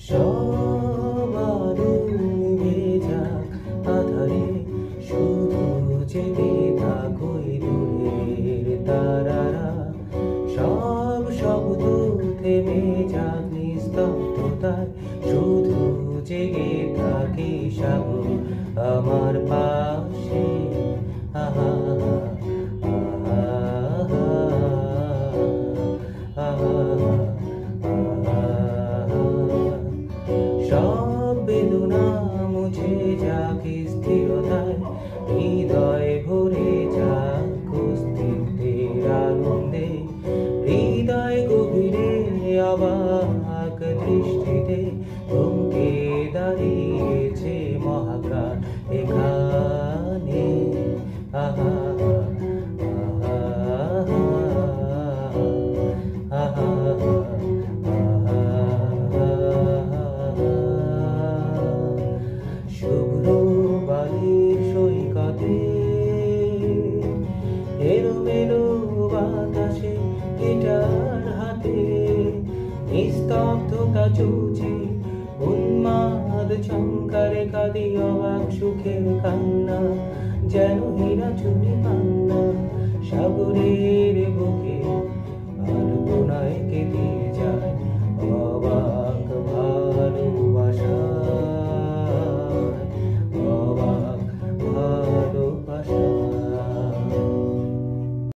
সব আগুন ভেজা আধারে শুধু জেগে থাকোই দূরের তারারা। সব শব্দ থেমে যাক নিস্তব্ধতায়, শুধু জেগে থাকি সাগর আমার পাশে। আহা আহা আহা আহা। সব বেদনা মুছে যাক স্থিরতায়, হৃদয় ভরে যাক অস্তিত্বের আনন্দে। হৃদয় গভীরে অবাক দৃষ্টিতে থমকে দাঁড়িয়েছে মহাকাশ এখানে। আহা আহা আহা শুভ্র বালির সৈকতে এলোমেলো বাতাসে গিটার হাতে, নিস্তব্ধতা চলছে উন্মাদ ঝংকারে, কাঁদি অবাক সুখের কান্না যেন হীরা চুরি কান্না। সাগরের বুকে আলপনায় কেঁদে